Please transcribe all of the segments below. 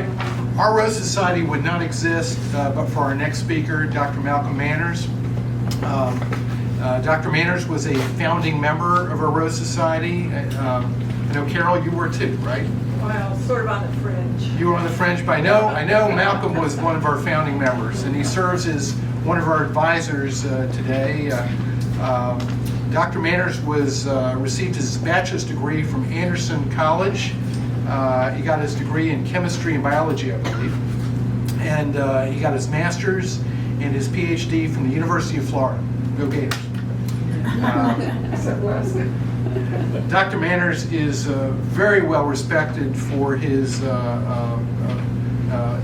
right? Our Rose Society would not exist but for our next speaker, Dr. Malcolm Manners. Dr. Manners was a founding member of our Rose Society. I know, Carol, you were too, right? Well, sort of on the fringe. You were on the fringe, but I know Malcolm was one of our founding members, and he serves as one of our advisors today. Dr. Manners received his bachelor's degree from Anderson College. He got his degree in chemistry and biology, I believe. And he got his master's and his PhD from the University of Florida. Go Gators. Dr. Manners is very well respected for his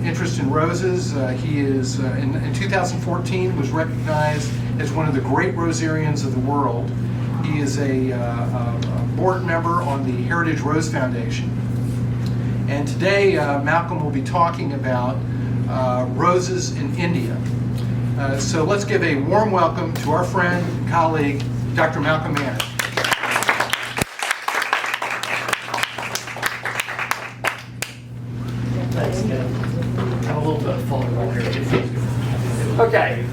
interest in roses. He is, in 2014, was recognized as one of the great rosarians of the world. He is a board member on the Heritage Rose Foundation. And today, Malcolm will be talking about roses in India. So let's give a warm welcome to our friend and colleague, Dr. Malcolm Manners. Thanks, Ken. I'm a little bit full right here. Okay.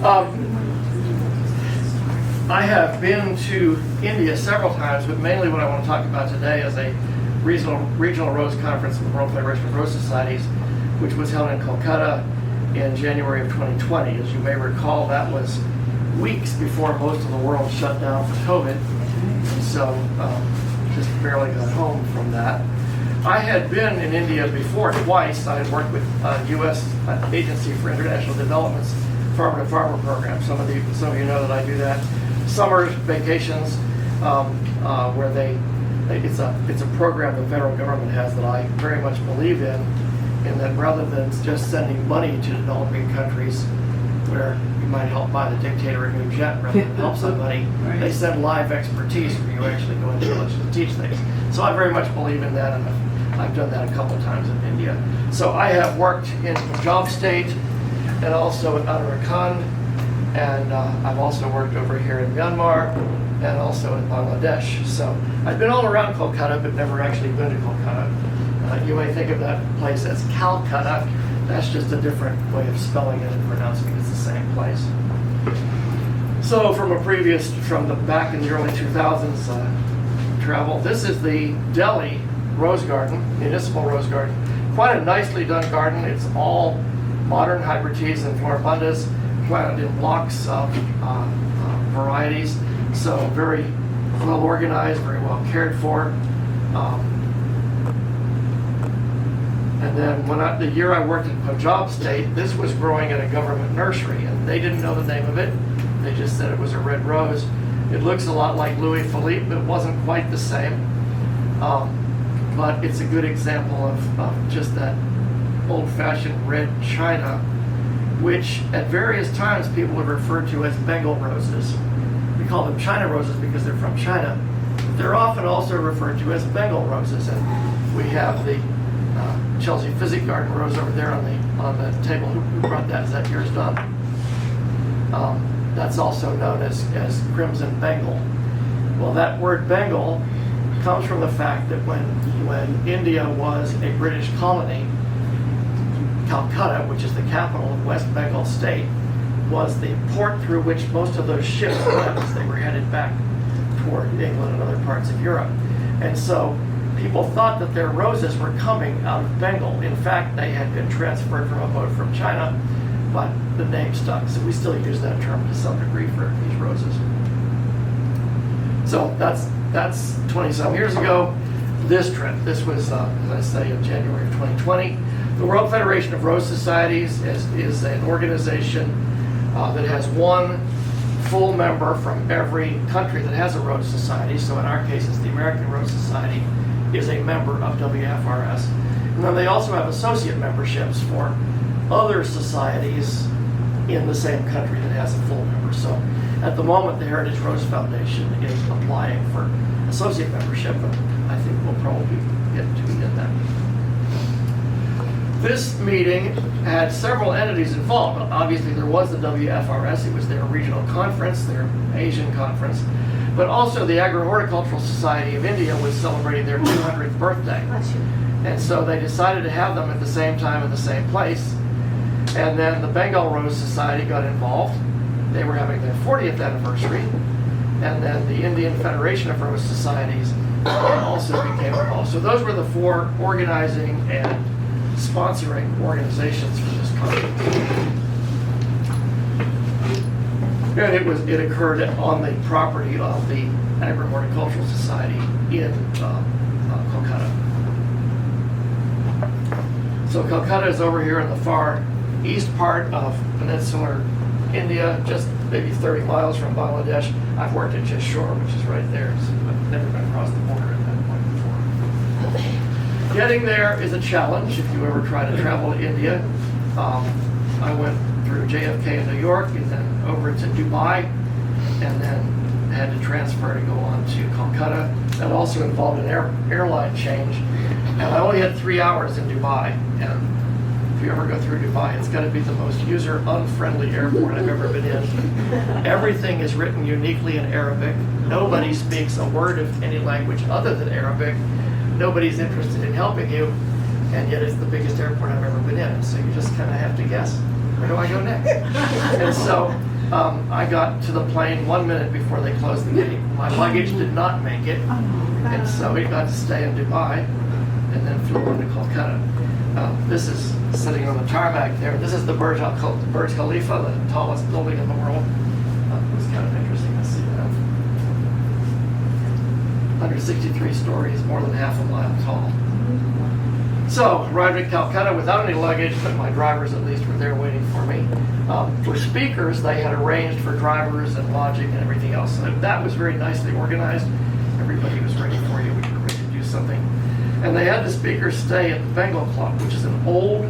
I have been to India several times, but mainly what I want to talk about today is a regional rose conference of the World Federation of Rose Societies, which was held in Kolkata in January of 2020. As you may recall, that was weeks before most of the world shut down for COVID, and so just barely got home from that. I had been in India before twice. I had worked with U.S. Agency for International Development's Farmer to Farmer program. Some of you know that I do that. Summer vacations, where it's a program the federal government has that I very much believe in that rather than just sending money to developing countries where you might help buy the dictator a new jet rather than help somebody, right. They send live expertise where you actually go into villages and teach things. So I very much believe in that, and I've done that a couple of times in India. So I have worked in Punjab State and also in Uttarakhand, and I've also worked over here in Myanmar and also in Bangladesh. So I've been all around Kolkata, but never actually been to Kolkata. You may think of that place as Calcutta. That's just a different way of spelling it and pronouncing it. It's the same place. So from back in the early 2000s travel, this is the Delhi Rose Garden, Municipal Rose Garden. Quite a nicely done garden. It's all modern hybrids and floribundas, planted in blocks of varieties. So very well organized, very well cared for. And then the year I worked in Punjab State, this was growing at a government nursery, and they didn't know the name of it. They just said it was a red rose. It looks a lot like Louis Philippe, but it wasn't quite the same. But it's a good example of just that old-fashioned red china, which at various times people have referred to as Bengal roses. We call them China roses because they're from China. But they're often also referred to as Bengal roses, and we have the Chelsea Physic Garden rose over there on the table. Who brought that? Is that yours, Don? That's also known as Crimson Bengal. Well, that word Bengal comes from the fact that when India was a British colony, Calcutta, which is the capital of West Bengal State, was the port through which most of those ships went as they were headed back toward England and other parts of Europe. And so people thought that their roses were coming out of Bengal. In fact, they had been transferred from a boat from China, but the name stuck. So we still use that term to some degree for these roses. So that's 20-some years ago. This trip, this was, as I say, in January of 2020. The World Federation of Rose Societies is an organization that has one full member from every country that has a Rose Society. So in our case, it's the American Rose Society is a member of WFRS. And then they also have associate memberships for other societies in the same country that has a full member. So at the moment, the Heritage Rose Foundation is applying for associate membership, and I think we'll probably get to be in that. This meeting had several entities involved. Obviously, there was the WFRS. It was their regional conference, their Asian conference. But also the Agro-Horticultural Society of India was celebrating their 200th birthday. And so they decided to have them at the same time in the same place. And then the Bengal Rose Society got involved. They were having their 40th anniversary. And then the Indian Federation of Rose Societies also became involved. So those were the four organizing and sponsoring organizations for this conference. And it occurred on the property of the Agro-Horticultural Society in Kolkata. So Kolkata is over here in the far east part of peninsular India, just maybe 30 miles from Bangladesh. I've worked at just shore, which is right there, so I've never been across the border at that point before. Getting there is a challenge if you ever try to travel to India. I went through JFK in New York and then over to Dubai, and then had to transfer to go on to Kolkata. That also involved an airline change. And I only had 3 hours in Dubai, and if you ever go through Dubai, it's got to be the most user-unfriendly airport I've ever been in. Everything is written uniquely in Arabic. Nobody speaks a word of any language other than Arabic. Nobody's interested in helping you, and yet it's the biggest airport I've ever been in. So you just kind of have to guess, where do I go next? And so I got to the plane 1 minute before they closed the gate. My luggage did not make it, and so we got to stay in Dubai, and then flew on to Kolkata. This is sitting on the tarmac there. This is the Burj Khalifa, the tallest building in the world. It was kind of interesting to see that. 163 stories, more than half a mile tall. So, arrived at Calcutta without any luggage, but my drivers at least were there waiting for me. For speakers, they had arranged for drivers and lodging and everything else. So that was very nicely organized. Everybody was ready for you. We were ready to do something. And they had the speakers stay at the Bengal Club, which is an old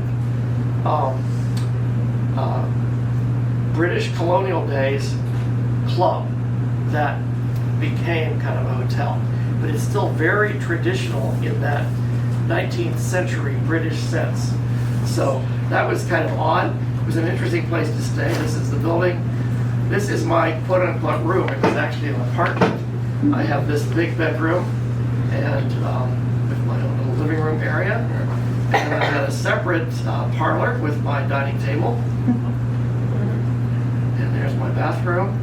British colonial days club that became kind of a hotel. But it's still very traditional in that 19th century British sense. So that was kind of odd. It was an interesting place to stay. This is the building. This is my quote-unquote room. It was actually an apartment. I have this big bedroom and with my own little living room area. And I had a separate parlor with my dining table. And there's my bathroom.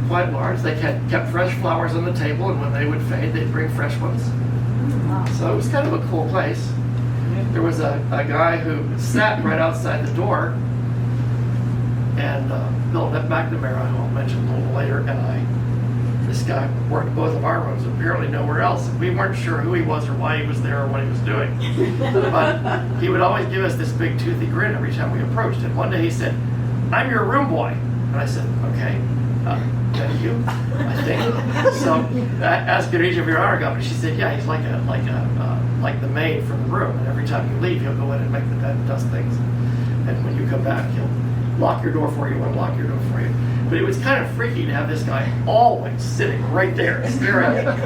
Quite large. They kept fresh flowers on the table, and when they would fade, they'd bring fresh ones. So it was kind of a cool place. There was a guy who sat right outside the door, and Bill McNamara, who I'll mention a little later, and this guy worked both of our rooms, apparently nowhere else. We weren't sure who he was or why he was there or what he was doing. But he would always give us this big toothy grin every time we approached him. One day he said, "I'm your room boy." And I said, "Okay. Thank you, I think." So I asked Khadija if you're our company. She said, "Yeah, he's like the maid from the room, and every time you leave, he'll go in and make the bed and dust things. And when you come back, he'll lock your door for you, unlock your door for you." But it was kind of freaky to have this guy always sitting right there, staring at you.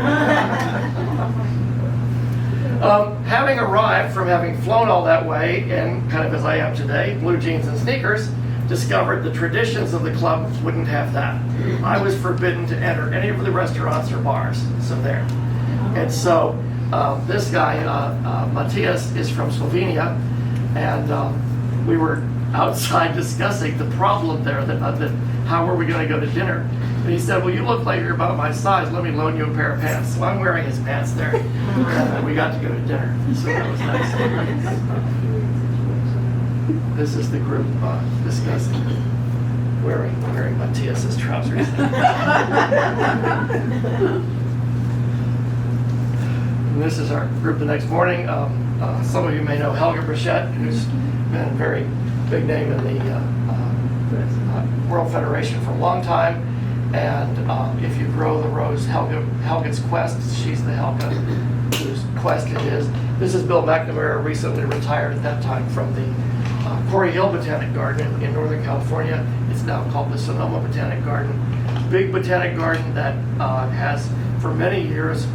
Having arrived from having flown all that way, and kind of as I am today, blue jeans and sneakers, discovered the traditions of the club wouldn't have that. I was forbidden to enter any of the restaurants or bars, so there. And so this guy, Matthias, is from Slovenia, and we were outside discussing the problem there, that how are we going to go to dinner? And he said, "Well, you look like you're about my size. Let me loan you a pair of pants." So I'm wearing his pants there, and we got to go to dinner. So that was nice. This is the group discussing wearing Matthias's trousers. And this is our group the next morning. Some of you may know Helga Brichette, who's been a very big name in the World Federation for a long time. And if you grow the rose, Helga's Quest, she's the Helga whose quest it is. This is Bill McNamara, recently retired at that time from the Quarry Hill Botanic Garden in Northern California. It's now called the Sonoma Botanic Garden. Big botanic garden that has for many years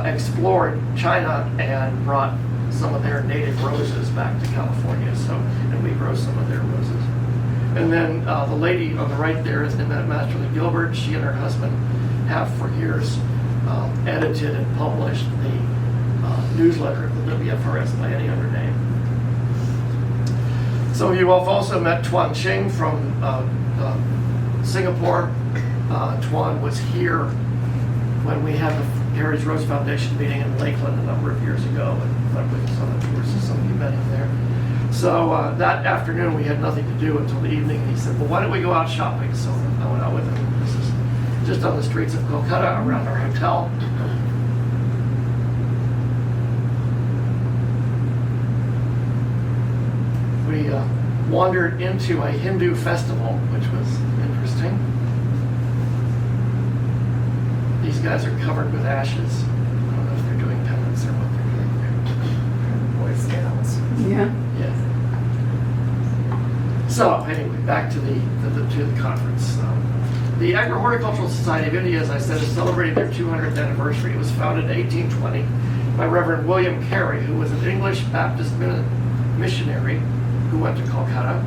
explored China and brought some of their native roses back to California. So, and we grow some of their roses. And then the lady on the right there is Annette Masterly Gilbert. She and her husband have for years edited and published the newsletter of the WFRS by any other name. So you have also met Tuan Ching from Singapore. Tuan was here when we had the Heritage Rose Foundation meeting in Lakeland a number of years ago, and went with some of you met him there. So that afternoon we had nothing to do until the evening, and he said, well, why don't we go out shopping? So I went out with him. This is just on the streets of Kolkata around our hotel. We wandered into a Hindu festival, which was interesting. These guys are covered with ashes. I don't know if they're doing penance or what they're doing there. Boy Scouts. Yeah. Yes. So anyway, back to the conference. The Agro-Horticultural Society of India, as I said, is celebrating their 200th anniversary. It was founded in 1820 by Reverend William Carey, who was an English Baptist missionary who went to Kolkata.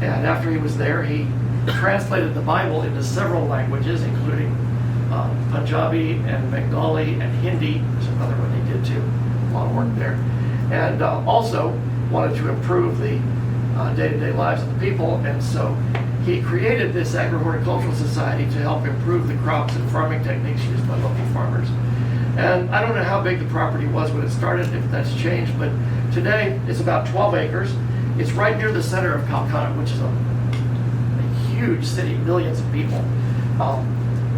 And after he was there, he translated the Bible into several languages, including Punjabi and Bengali and Hindi, which is another one he did too. A lot of work there. And also wanted to improve the day-to-day lives of the people, and so he created this Agro-Horticultural Society to help improve the crops and farming techniques used by local farmers. And I don't know how big the property was when it started, if that's changed, but today it's about 12 acres. It's right near the center of Calcutta, which is a huge city, millions of people.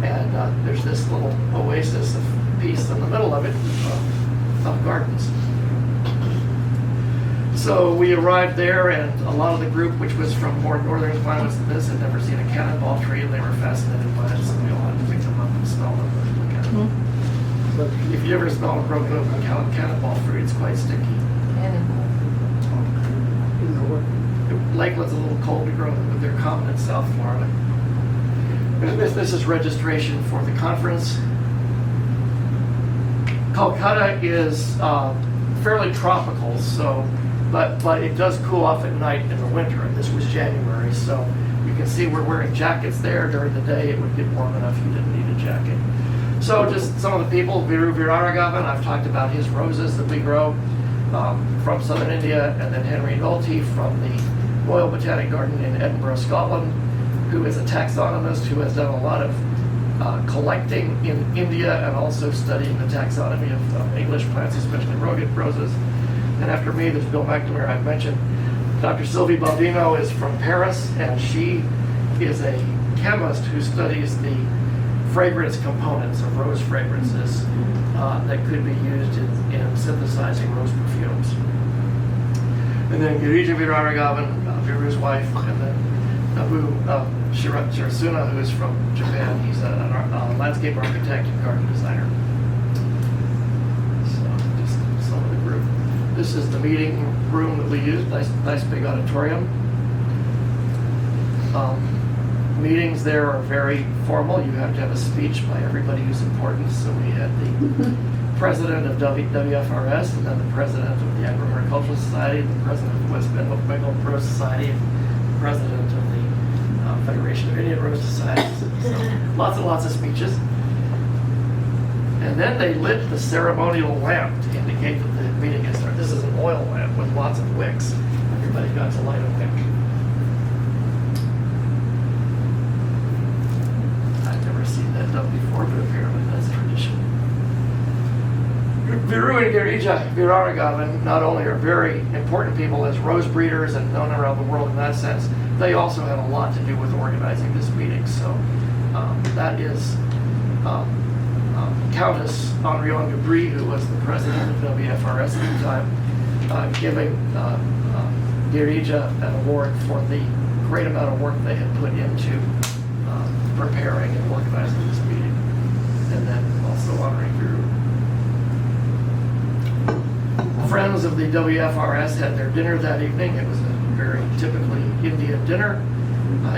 And there's this little oasis of peace in the middle of it, of gardens. So we arrived there, and a lot of the group, which was from more northern climates than this, had never seen a cannonball tree, and they were fascinated by it, so we all had to pick them up and smell them and look at them. But if you ever smell a broken open cannonball fruit, it's quite sticky. Lakeland's a little cold to grow them, but they're common in South Florida. This is registration for the conference. Kolkata is fairly tropical, so but it does cool off at night in the winter, and this was January, so you can see we're wearing jackets there. During the day it would get warm enough you didn't need a jacket. So just some of the people, Viru Viraragavan, I've talked about his roses that we grow from southern India, and then Henry Nolte from the Royal Botanic Garden in Edinburgh, Scotland, who is a taxonomist who has done a lot of collecting in India and also studying the taxonomy of English plants, especially roses. And after me, there's Bill McNamara, I've mentioned. Dr. Sylvie Baldino is from Paris, and she is a chemist who studies the fragrance components of rose fragrances that could be used in synthesizing rose perfumes. And then Girija Viraragavan, Viru's wife, and then Nabu Shirasuna, who is from Japan. He's a landscape architect and garden designer. So just some of the group. This is the meeting room that we use. Nice big auditorium. Meetings there are very formal. You have to have a speech by everybody who's important. So we had the president of WFRS, and then the president of the Agro-Horticultural Society, the president of the West Bengal Rose Society, and the president of the Federation of Indian Rose Societies. So lots and lots of speeches. And then they lit the ceremonial lamp to indicate that the meeting had started. This is an oil lamp with lots of wicks. Everybody got to light a wick. I've never seen that done before, but apparently that's tradition. Viru and Girija Viraragavan not only are very important people as rose breeders and known around the world in that sense, they also had a lot to do with organizing this meeting. So that is Countess Henrion Dubry, who was the president of WFRS at the time, giving Girija an award for the great amount of work they had put into preparing and organizing this meeting, and then also honoring Viru. Friends of the WFRS had their dinner that evening. It was a very typically Indian dinner.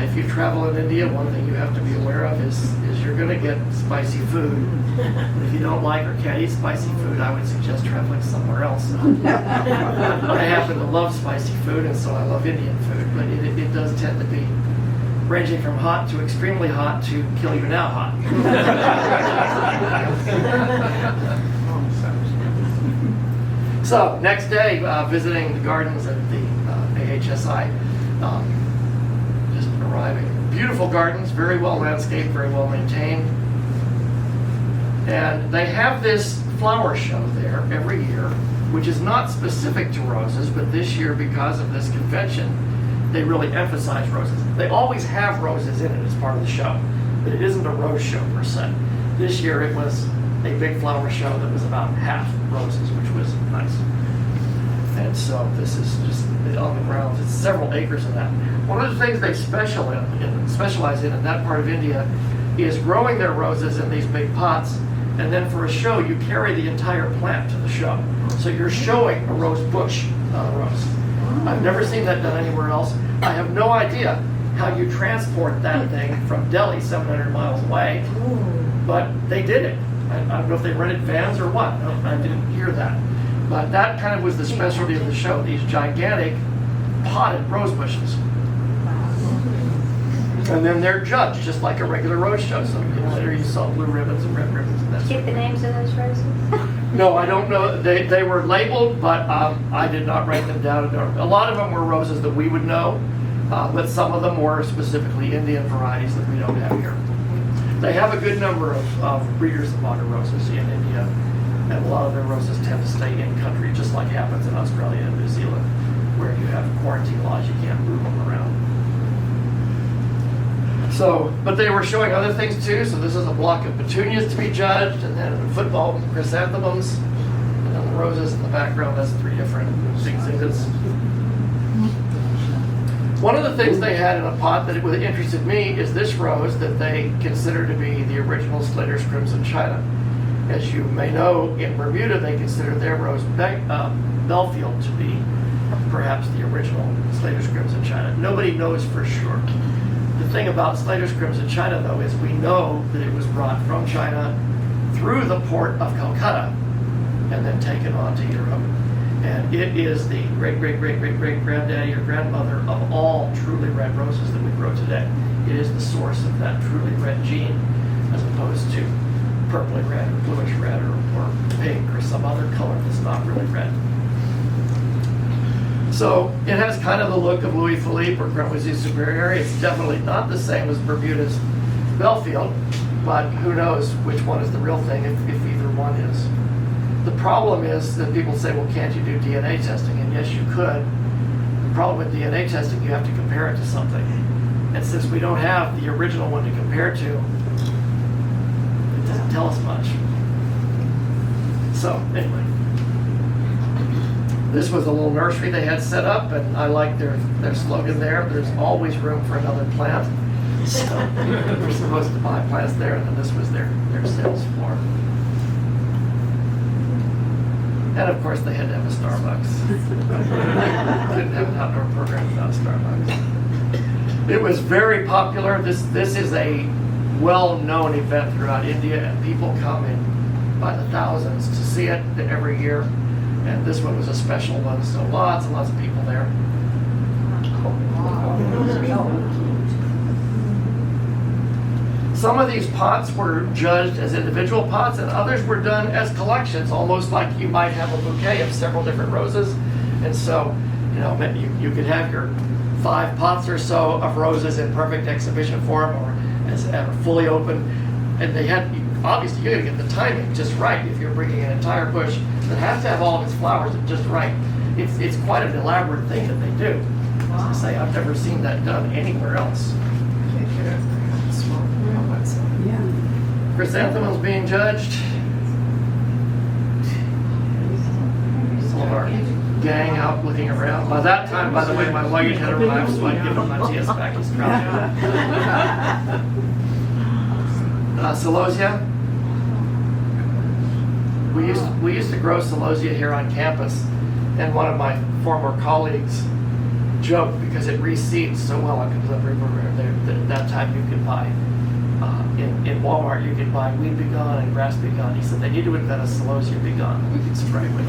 If you travel in India, one thing you have to be aware of is you're going to get spicy food. But if you don't like or can't eat spicy food, I would suggest traveling somewhere else. I happen to love spicy food, and so I love Indian food, but it does tend to be ranging from hot to extremely hot to kill you now hot. So, next day, visiting the gardens at the AHSI, just arriving. Beautiful gardens, very well landscaped, very well maintained. And they have this flower show there every year, which is not specific to roses, but this year, because of this convention, they really emphasize roses. They always have roses in it as part of the show, but it isn't a rose show per se. This year it was a big flower show that was about half roses, which was nice. And so this is just on the grounds. It's several acres of that. One of the things they specialize in that part of India is growing their roses in these big pots, and then for a show you carry the entire plant to the show. So you're showing a rose bush, not a rose. I've never seen that done anywhere else. I have no idea how you transport that thing from Delhi 700 miles away, but they did it. I don't know if they rented vans or what. I didn't hear that. But that kind of was the specialty of the show, these gigantic potted rose bushes. And then they're judged just like a regular rose show. So later you saw blue ribbons and red ribbons. And Get the names of those roses? No, I don't know. They were labeled, but I did not write them down. A lot of them were roses that we would know, but some of them were specifically Indian varieties that we don't have here. They have a good number of breeders of modern roses in India, and a lot of their roses tend to stay in country, just like happens in Australia and New Zealand, where you have quarantine laws, you can't move them around. So, but they were showing other things too. So this is a block of petunias to be judged, and then football chrysanthemums, and then the roses in the background. That's 3 different exhibits. One of the things they had in a pot that interested me is this rose that they consider to be the original Slater's Crimson China. As you may know, in Bermuda they consider their rose Belfield to be perhaps the original Slater's Crimson China. Nobody knows for sure. The thing about Slater's Crimson China, though, is we know that it was brought from China through the port of Kolkata and then taken on to Europe. And it is the great-great-great-great-great-granddaddy or grandmother of all truly red roses that we grow today. It is the source of that truly red gene, as opposed to purpley red or bluish red or pink or some other color that's not really red. So it has kind of the look of Louis Philippe or Cramoisi Superior. It's definitely not the same as Bermuda's Belfield, but who knows which one is the real thing if either one is. The problem is that people say, well, can't you do DNA testing? And yes, you could. The problem with DNA testing, you have to compare it to something. And since we don't have the original one to compare to, it doesn't tell us much. So anyway, this was a little nursery they had set up, and I like their slogan there. There's always room for another plant. So we're supposed to buy plants there, and then this was their sales floor. And of course, they had to have a Starbucks. Couldn't have an outdoor program without Starbucks. It was very popular. This is a well-known event throughout India, and people come in by the thousands to see it every year. And this one was a special one, so lots and lots of people there. Some of these pots were judged as individual pots, and others were done as collections, almost like you might have a bouquet of several different roses. And so, you could have your 5 pots or so of roses in perfect exhibition form, or as fully open. And they had, obviously, you got to get the timing just right. If you're bringing an entire bush that has to have all of its flowers just right, it's quite an elaborate thing that they do. As I say, I've never seen that done anywhere else. Chrysanthemums being judged. Some of our gang out looking around. By that time, by the way, my luggage had arrived, so I'd given Matthias back his crown. Celosia. We used to grow celosia here on campus, and one of my former colleagues joked because it reseeds so well on Cumberland River that at that time you could buy in Walmart you could buy weed begone and grass begone. He said they need to invent a celosia begone that we could spray with.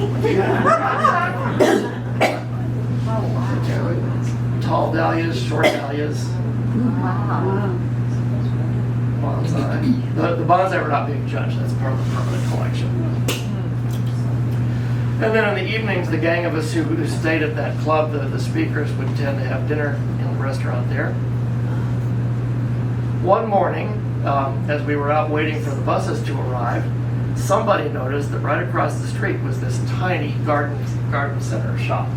Tall dahlias, short dahlias. Bonsai. The bonsai were not being judged. That's part of the permanent collection. And then in the evenings, the gang of us who stayed at that club, the speakers would tend to have dinner in the restaurant there. One morning, as we were out waiting for the buses to arrive, somebody noticed that right across the street was this tiny garden center shop.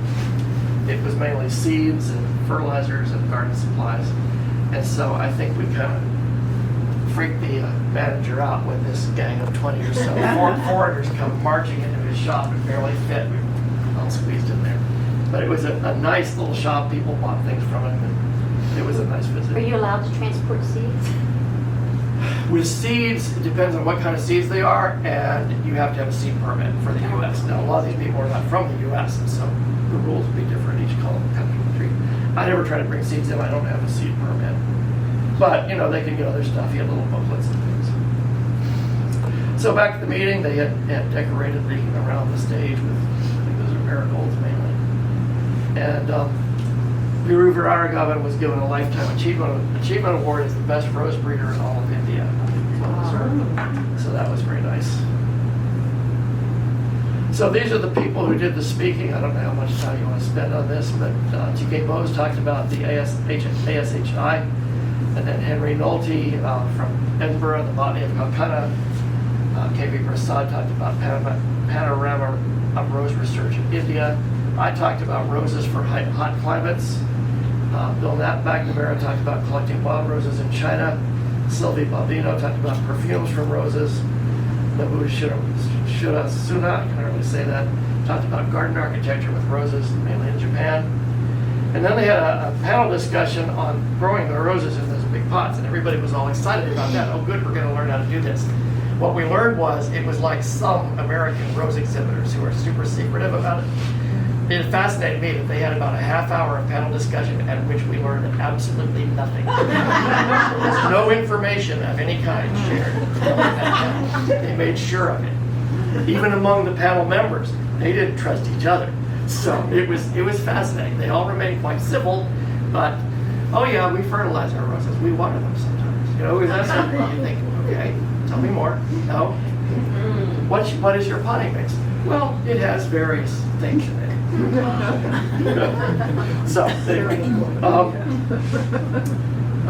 It was mainly seeds and fertilizers and garden supplies. And so I think we kind of freaked the manager out when this gang of 20 or so foreigners come marching into his shop and barely fit. We were all squeezed in there. But it was a nice little shop. People bought things from it. And it was a nice visit. Are you allowed to transport seeds? With seeds, it depends on what kind of seeds they are, and you have to have a seed permit for the U.S. Now, a lot of these people are not from the U.S., and so the rules will be different in each country. I never try to bring seeds in. I don't have a seed permit. But, you know, they can get other stuff. You have little booklets and things. So back at the meeting, they had decorated around the stage with, I think those are marigolds mainly. And Guru Viraragovan was given a Lifetime Achievement Award as the best rose breeder in all of India. So that was very nice. So these are the people who did the speaking. I don't know how much time you want to spend on this, but T.K. Bose talked about the ASHI, and then Henry Nolte from Edinburgh, the Botany of Kolkata. K.V. Prasad talked about panorama of rose research in India. I talked about roses for hot climates. Bill McNamara talked about collecting wild roses in China. Sylvie Baldino talked about perfumes from roses. Nabu Shirasuna, I can't really say that, talked about garden architecture with roses, mainly in Japan. And then they had a panel discussion on growing the roses in those big pots, and everybody was all excited about that. Oh, good, we're going to learn how to do this. What we learned was it was like some American rose exhibitors who are super secretive about it. It fascinated me that they had about a half hour of panel discussion at which we learned absolutely nothing. There was no information of any kind shared. They made sure of it. Even among the panel members, they didn't trust each other. So it was fascinating. They all remained quite civil, but oh yeah, we fertilize our roses. We water them sometimes. You know, that's something you think, okay, tell me more. No. What is your potting mix? Well, it has various things in it. So, anyway,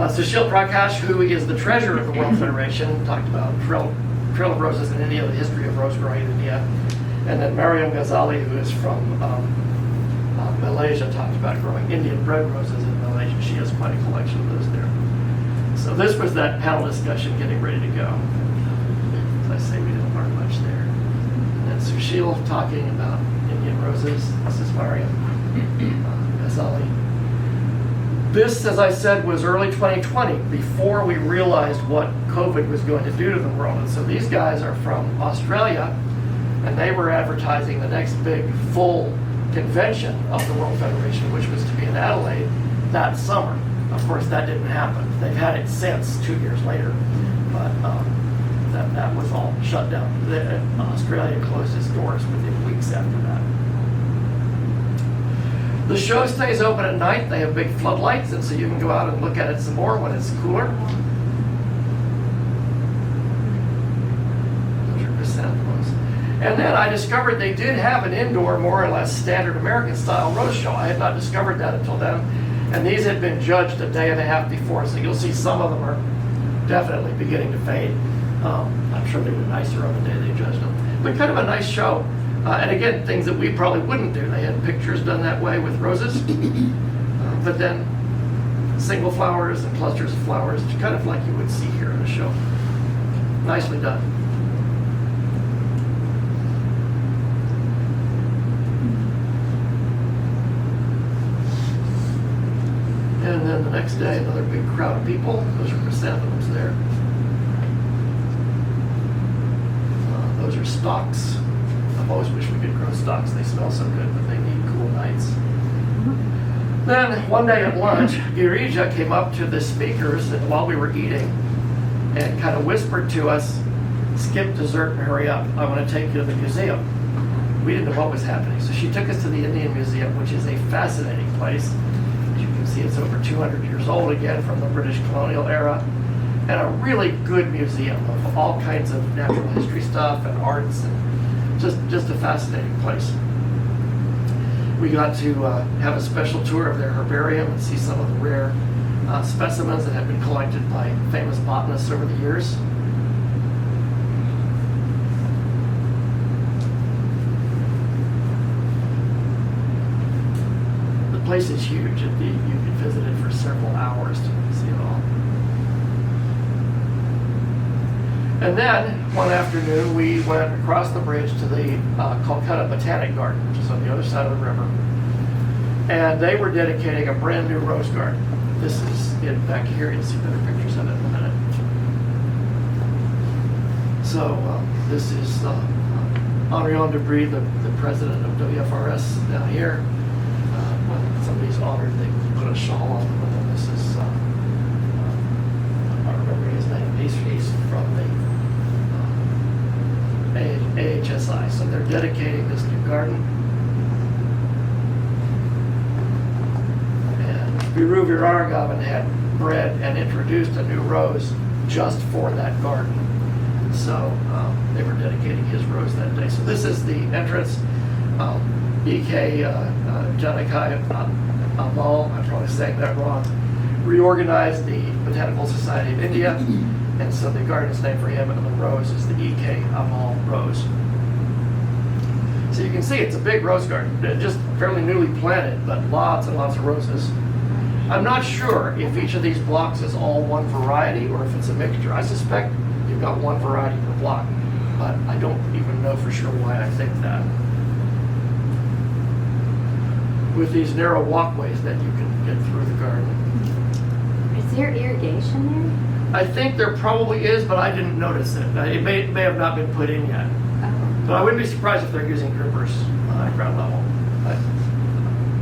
Sushil Prakash, who is the treasurer of the World Federation, talked about Trail of Roses in India, the history of rose growing in India. And then Mariam Ghazali, who is from Malaysia, talked about growing Indian bred roses in Malaysia. She has quite a collection of those there. So this was that panel discussion getting ready to go. As I say, we didn't learn much there. And then Sushil talking about Indian roses. This is Mariam Ghazali. This, as I said, was early 2020, before we realized what COVID was going to do to the world. And so these guys are from Australia, and they were advertising the next big full convention of the World Federation, which was to be in Adelaide that summer. Of course, that didn't happen. They've had it since 2 years later, but that was all shut down. Australia closed its doors within weeks after that. The show stays open at night. They have big floodlights, and so you can go out and look at it some more when it's cooler. Those are chrysanthemums. And then I discovered they did have an indoor, more or less standard American style rose show. I had not discovered that until then. And these had been judged a day and a half before, so you'll see some of them are definitely beginning to fade. I'm sure they were nicer on the day they judged them. But kind of a nice show. And again, things that we probably wouldn't do. They had pictures done that way with roses, but then single flowers and clusters of flowers, kind of like you would see here in the show. Nicely done. And then the next day, another big crowd of people. Those are chrysanthemums there. Those are stalks. I've always wished we could grow stalks. They smell so good, but they need cool nights. Then one day at lunch, Girija came up to the speakers while we were eating and kind of whispered to us, "Skip dessert and hurry up. I want to take you to the museum." We didn't know what was happening. So she took us to the Indian Museum, which is a fascinating place. As you can see, it's over 200 years old again, from the British colonial era. And a really good museum of all kinds of natural history stuff and arts, and just a fascinating place. We got to have a special tour of their herbarium and see some of the rare specimens that have been collected by famous botanists over the years. The place is huge. You could visit it for several hours to see it all. And then, one afternoon, we went across the bridge to the Kolkata Botanic Garden, which is on the other side of the river. And they were dedicating a brand new rose garden. This is it back here. You'll see better pictures of it in a minute. So, this is Henri Debris, the president of WFRS down here. When somebody's honored, they put a shawl on them. And then this is, I don't remember his name. He's from the AHSI. So they're dedicating this new garden. And Viru Viraragovan had bred and introduced a new rose just for that garden. So they were dedicating his rose that day. So this is the entrance. E.K. Janakai Amal, I'm probably saying that wrong, reorganized the Botanical Society of India. And so the garden is named for him, and the rose is the E.K. Amal rose. So you can see it's a big rose garden, just fairly newly planted, but lots and lots of roses. I'm not sure if each of these blocks is all one variety or if it's a mixture. I suspect you've got one variety per block, but I don't even know for sure why I think that. With these narrow walkways that you can get through the garden. Is there irrigation there? I think there probably is, but I didn't notice it. It may have not been put in yet. Oh. But I wouldn't be surprised if they're using drippers at ground level. But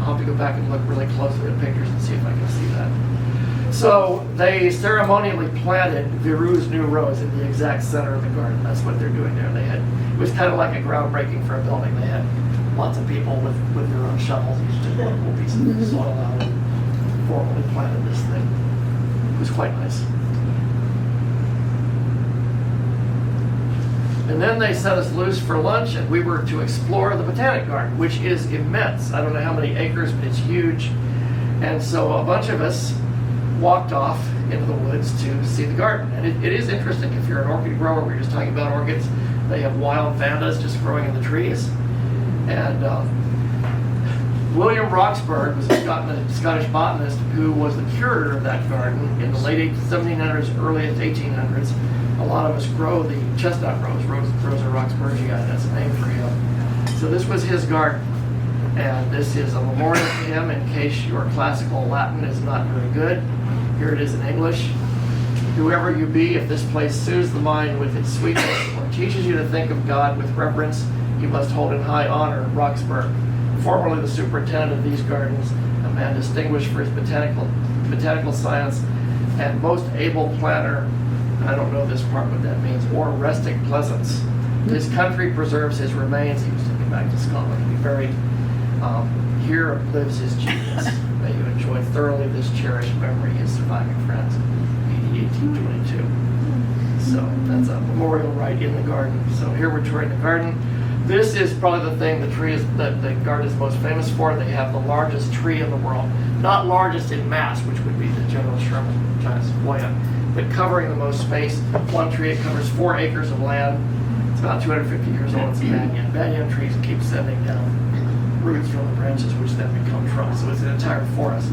I'll have to go back and look really closely at pictures and see if I can see that. So they ceremonially planted Viru's new rose in the exact center of the garden. That's what they're doing there. It was kind of like a groundbreaking for a building. They had lots of people with their own shovels, each took a little piece of soil out and formally planted this thing. It was quite nice. And then they set us loose for lunch, and we were to explore the Botanic Garden, which is immense. I don't know how many acres, but it's huge. And so a bunch of us walked off into the woods to see the garden. And it is interesting if you're an orchid grower. We were just talking about orchids. They have wild vandas just growing in the trees. And William Roxburgh was a Scottish botanist who was the curator of that garden in the late 1700s, early 1800s. A lot of us grow the chestnut rose, Rosa Roxburghii, that's a name for him. So this was his garden. And this is a memorial to him in case your classical Latin is not very good. Here it is in English. Whoever you be, if this place soothes the mind with its sweetness or teaches you to think of God with reverence, you must hold in high honor Roxburgh, formerly the superintendent of these gardens, a man distinguished for his botanical science, and most able planner, I don't know this part what that means, or rustic pleasance. His country preserves his remains. He was taken back to Scotland to be buried. Here lives his genius. May you enjoy thoroughly this cherished memory, his surviving friends, 1822. So that's a memorial right in the garden. So here we're touring the garden. This is probably the thing that the garden is most famous for. They have the largest tree in the world. Not largest in mass, which would be the general Sherman giant sequoia, but covering the most space. One tree, it covers 4 acres of land. It's about 250 years old. It's a banyan. Banyan trees keep sending down roots from the branches, which then become trunks. So it's an entire forest.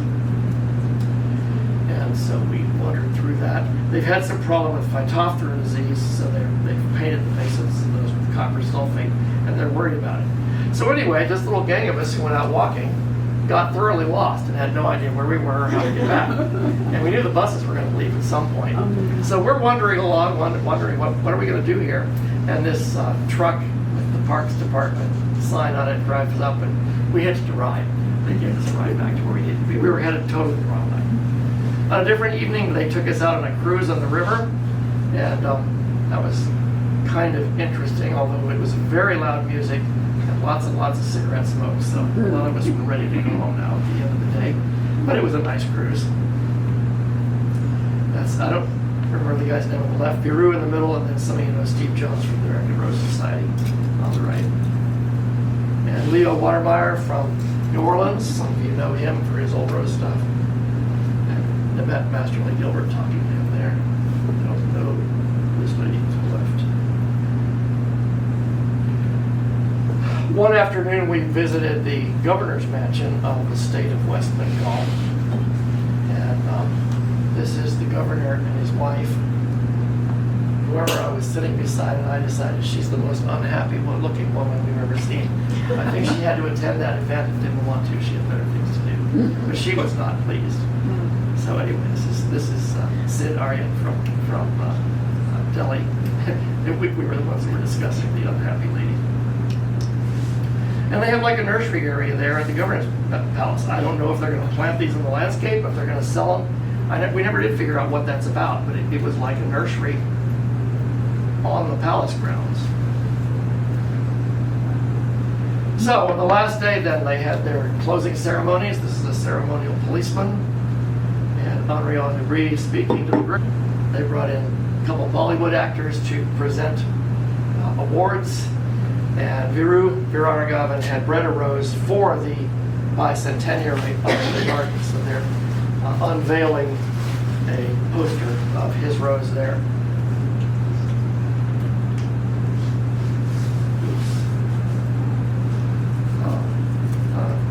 And so we wandered through that. They've had some problem with Phytophthora disease, so they've painted the bases of those with copper sulfate, and they're worried about it. So anyway, this little gang of us who went out walking got thoroughly lost and had no idea where we were or how to get back. And we knew the buses were going to leave at some point. So we're wandering along, wondering what are we going to do here? And this truck with the Parks Department sign on it drives up, and we hitched a ride. They gave us a ride back to where we needed to be. We were headed totally the wrong way. On a different evening, they took us out on a cruise on the river, and that was kind of interesting, although it was very loud music and lots of cigarette smoke, so a lot of us were ready to go home now at the end of the day. But it was a nice cruise. I don't remember the guy's name on the left, Viru in the middle, and then some of you know Steve Jones from the American Rose Society. on the right. And Leo Watermeyer from New Orleans, some of you know him for his old rose stuff. And I met Master Lee Gilbert talking to him there. I don't know this lady to the left. One afternoon we visited the governor's mansion of the state of West Bengal. And this is the governor and his wife. Whoever I was sitting beside, and I decided she's the most unhappy looking woman we've ever seen. I think she had to attend that event and didn't want to. She had better things to do. But she was not pleased. So anyway, this is Sid Aryan from Delhi. we were the ones who were discussing the unhappy lady. And they have like a nursery area there at the governor's palace. I don't know if they're going to plant these in the landscape, if they're going to sell them. We never did figure out what that's about, but it was like a nursery on the palace grounds. So on the last day then they had their closing ceremonies. This is a ceremonial policeman and Henriot Debris speaking to the group. They brought in a couple of Bollywood actors to present awards, and Viraragavan had bred a rose for the bicentennial of the garden, so they're unveiling a poster of his rose there.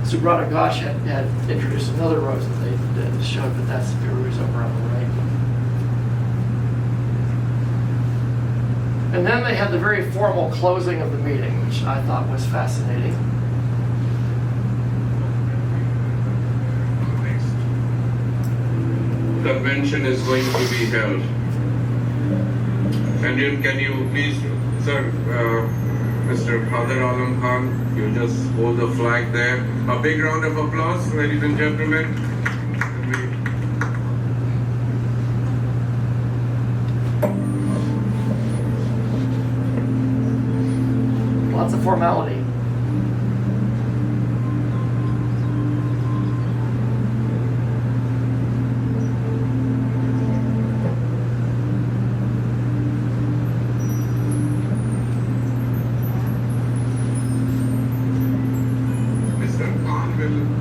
Subrata Ghosh had introduced another rose that they showed, but that's Viru's over on the right. And then they had the very formal closing of the meeting, which I thought was fascinating. Convention is going to be held. Can you please, sir, Mr. Khader Alam Khan, you just hold the flag there. A big round of applause, ladies and gentlemen. Lots of formality.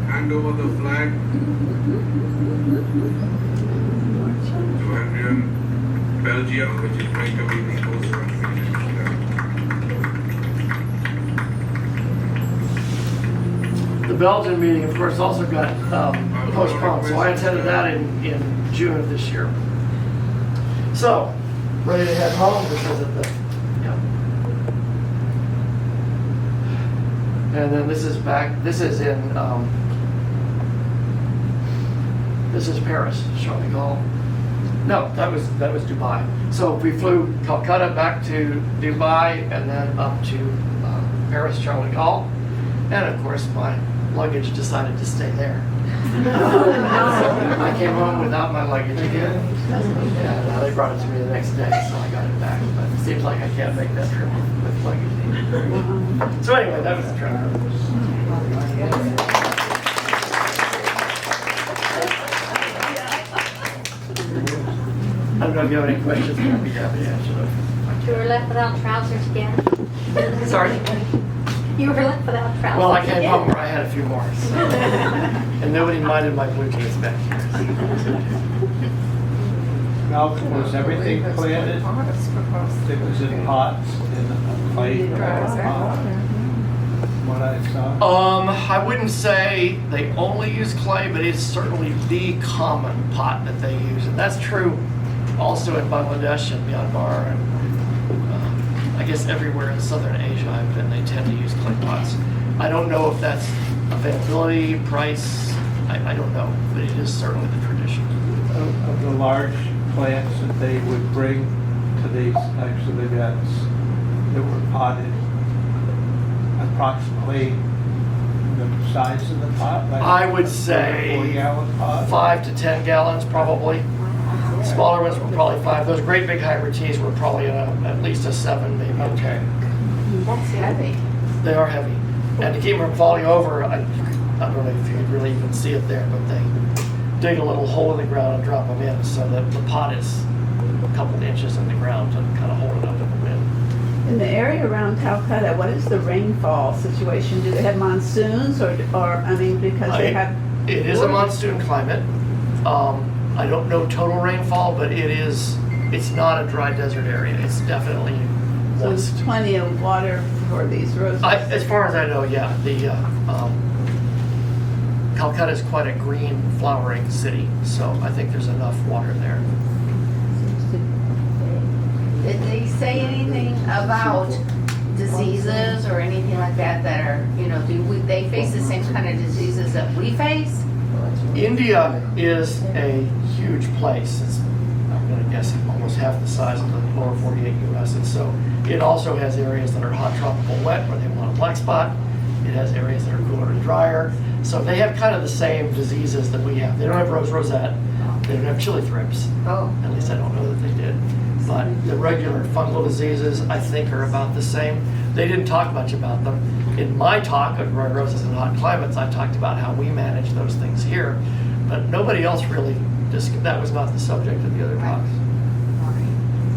Hand over the flag to Adrian, Belgium, which is going to be the host country. The Belgian meeting, of course, also got postponed, so I attended that in June of this year. So, ready to head home because of the, And then this is this is Paris, Charles de Gaulle. No, that was Dubai. So we flew Kolkata back to Dubai and then up to Paris, Charles de Gaulle. And of course my luggage decided to stay there. So I came home without my luggage again. And they brought it to me the next day, so I got it back. But it seems like I can't make that trip with luggage. So anyway, that was the trip. I don't know if you have any questions, but I'd be happy to answer them. You were left without trousers again? Sorry? You were left without trousers Well, I came again? home where I had a few more. So. And nobody minded my blue jeans back here. Malcolm, was everything planted? It was in pots, in clay pot? What I saw? I wouldn't say they only use clay, but it's certainly the common pot that they use. And that's true also in Bangladesh and Myanmar and I guess everywhere in southern Asia I've been, they tend to use clay pots. I don't know if that's availability, price, I don't know, but it is certainly the tradition. Of the large plants that they would bring to these types of events that were potted, approximately the size of the pot? Like I would say 4-gallon pot? 5 to 10 gallons probably. Smaller ones were probably 5. Those great big hybrid teas were probably at least a 7, maybe. Okay. That's heavy. They are heavy. And to keep them from falling over, I don't know if you could really even see it there, but they dig a little hole in the ground and drop them in so that the pot is a couple inches in the ground to kind of hold it up in the wind. In the area around Calcutta, what is the rainfall situation? Do they have monsoons or I mean, because they have... It is a monsoon climate. I don't know total rainfall, but it's not a dry desert area. It's definitely So there's moist. plenty of water for these roses. As far as I know, yeah. Calcutta is quite a green flowering city, so I think there's enough water there. Did they say anything about diseases or anything like that that are, they face the same kind of diseases that we face? India is a huge place. It's, I'm going to guess, almost half the size of the lower 48 U.S. And so it also has areas that are hot, tropical, wet, where they want a black spot. It has areas that are cooler and drier. So they have kind of the same diseases that we have. They don't have rose rosette. They don't have chili thrips. Oh. At least I don't know that they did. But the regular fungal diseases, I think, are about the same. They didn't talk much about them. In my talk on growing roses in hot climates, I talked about how we manage those things here. But nobody else really, that was not the subject of the other talks.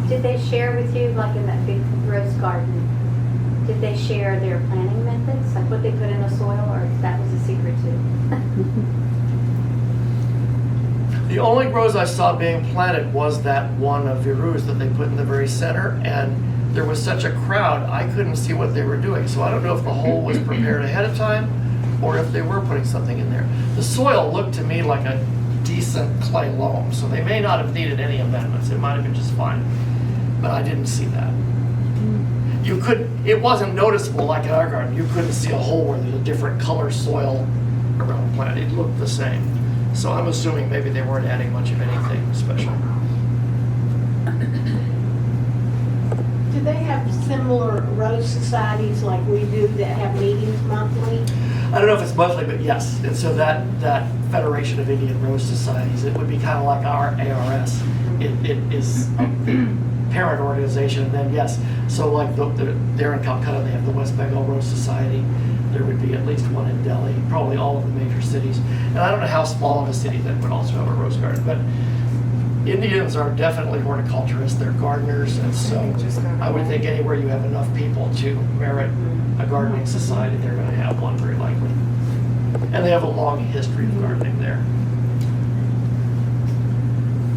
Did they share with you, like in that big rose garden, did they share their planting methods, like what they put in the soil, or that was a secret too? The only rose I saw being planted was that one of Virus that they put in the very center, and there was such a crowd, I couldn't see what they were doing. So I don't know if the hole was prepared ahead of time or if they were putting something in there. The soil looked to me like a decent clay loam, so they may not have needed any amendments. It might have been just fine, but I didn't see that. It wasn't noticeable like in our garden. You couldn't see a hole where there's a different color soil around the plant. It looked the same. So I'm assuming maybe they weren't adding much of anything special. Do they have similar rose societies like we do that have meetings monthly? I don't know if it's monthly, but yes. And so that Federation of Indian Rose Societies, it would be kind of like our ARS. It is a parent organization. And then yes, so like there in Calcutta, they have the West Bengal Rose Society. There would be at least one in Delhi, probably all of the major cities. And I don't know how small of a city that would also have a rose garden, but Indians are definitely horticulturists, they're gardeners, and so I would think anywhere you have enough people to merit a gardening society, they're going to have one very likely. And they have a long history of gardening there.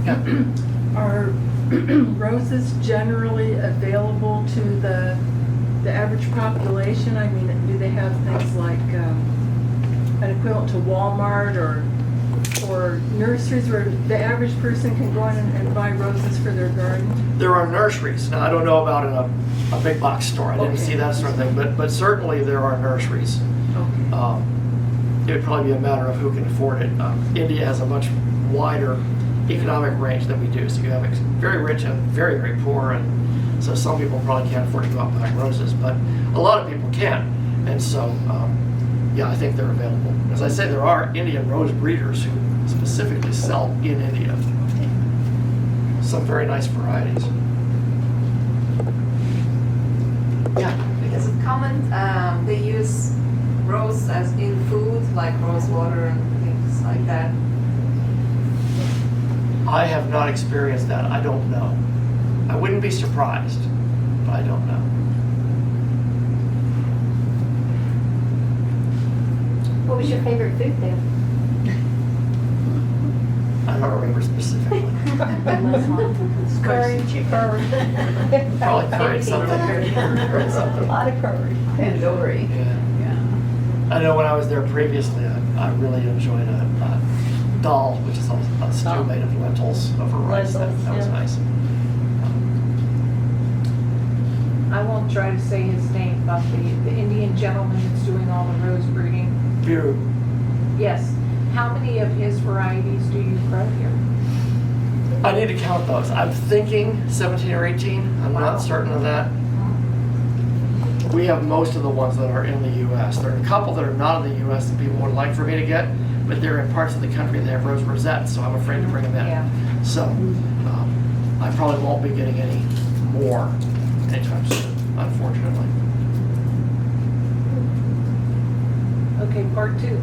Yeah. Are roses generally available to the average population? I mean, do they have things like an equivalent to Walmart or nurseries where the average person can go in and buy roses for their garden? There are nurseries. Now, I don't know about in a big box store. I didn't see that sort of thing, but certainly there are nurseries. Okay. It would probably be a matter of who can afford it. India has a much wider economic range than we do. So you have very rich and very, very poor, and so some people probably can't afford to go out and buy roses, but a lot of people can. And so, yeah, I think they're available. As I say, there are Indian rose breeders who specifically sell in India. Some very nice varieties. Yeah. Is it common they use rose as in food, like rose water and things like that? I have not experienced that. I don't know. I wouldn't be surprised, but I don't know. What was your favorite food there? I don't remember specifically. Curry, chicken. Probably curry something. A lot of curry. Tandoori. Yeah. I know when I was there previously, I really enjoyed a dal, which is a stew made of lentils over rice. That was nice. I won't try to say his name, but the Indian gentleman that's doing all the rose breeding. Viru. Yes. How many of his varieties do you grow here? I need to count those. I'm thinking 17 or 18. I'm not certain of that. We have most of the ones that are in the U.S. There are a couple that are not in the U.S. that people would like for me to get, but they're in parts of the country that have rose rosettes, so I'm afraid to bring them in. Yeah. So I probably won't be getting any more anytime soon, unfortunately. Okay, part two.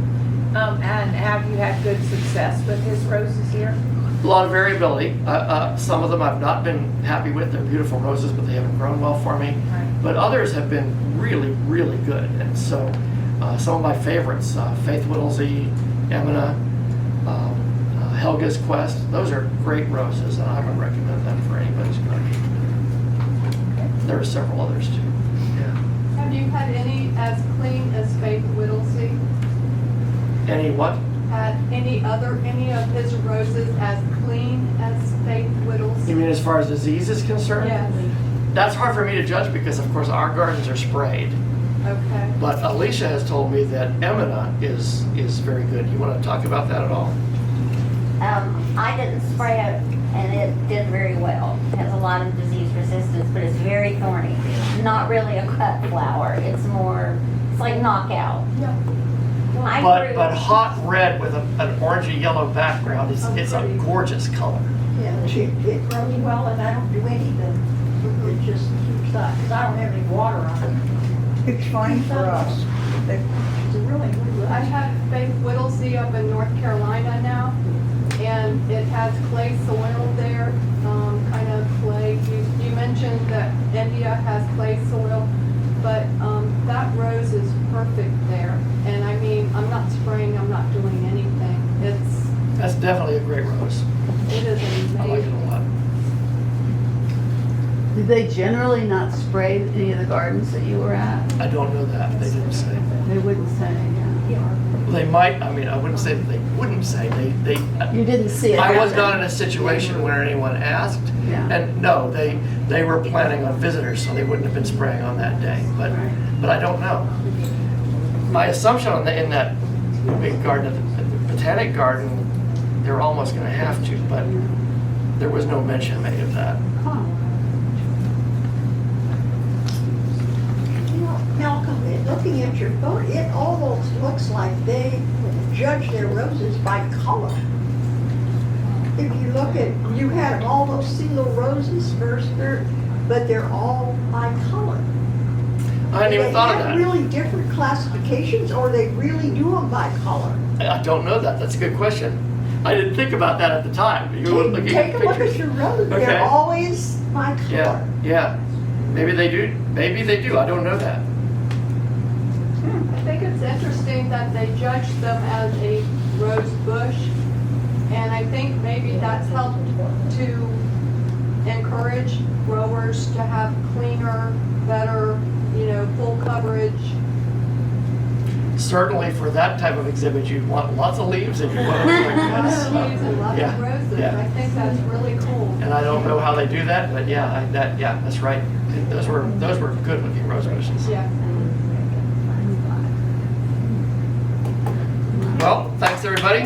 And have you had good success with his roses here? A lot of variability. Some of them I've not been happy with. They're beautiful roses, but they haven't grown well for me. But others have been really, really good. And so some of my favorites, Faith Whittlesey, Emina, Helga's Quest, those are great roses, and I would recommend them for anybody's garden. There are several others too. Have you had any as clean as Faith Whittlesey? Any what? Had any of his roses as clean as Faith Whittlesey? You mean as far as disease is concerned? Yes. That's hard for me to judge because, of course, our gardens are sprayed. Okay. But Alicia has told me that Emina is very good. You want to talk about that at all? I didn't spray it, and it did very well. It has a lot of disease resistance, but it's very thorny. Not really a cut flower. It's like knockout. Yeah. But hot red with an orangey yellow background, it's a gorgeous color. Yeah, it grows well and I don't do anything. It just keeps up, because I don't have any water on it. It's fine for us. It's a really good rose. I have Faith Whittlesey up in North Carolina now, and it has clay soil there, kind of clay. You mentioned that India has clay soil, but that rose is perfect there. And I mean, I'm not spraying, I'm not doing anything. That's definitely a great rose. It is I like it a amazing. lot. Did they generally not spray any of the gardens that you were at? I don't know that. They didn't say. They wouldn't say, yeah. They might. I mean, I wouldn't say that they wouldn't say. They. You didn't see it I was happen. not in a situation where anyone asked. Yeah. And no, they were planning on visitors, so they wouldn't have been spraying on that day. But I don't know. My assumption in that big garden, the botanic garden, they're almost going to have to, but there was no mention made of that. Huh. You know, Malcolm, looking at your photo, it almost looks like they judge their roses by color. If you look at, you had almost single roses first, but they're all by color. I hadn't even thought of They that. have really different classifications, or they really do them by color. I don't know that. That's a good question. I didn't think about that at the time. You were looking Take at a look pictures. at your roses, Okay. they're always by color. Yeah. Maybe they do. Maybe they do. I don't know that. I think it's interesting that they judge them as a rose bush, and I think maybe that's helped to encourage growers to have cleaner, better, full coverage. Certainly for that type of exhibit, you'd want lots of leaves and you want to like Lots this. of leaves and lots Yeah, of roses. yeah. I think that's really cool. And I don't know how they do that, but yeah, that's right. Those were good looking rose bushes. Yeah. Well, thanks everybody.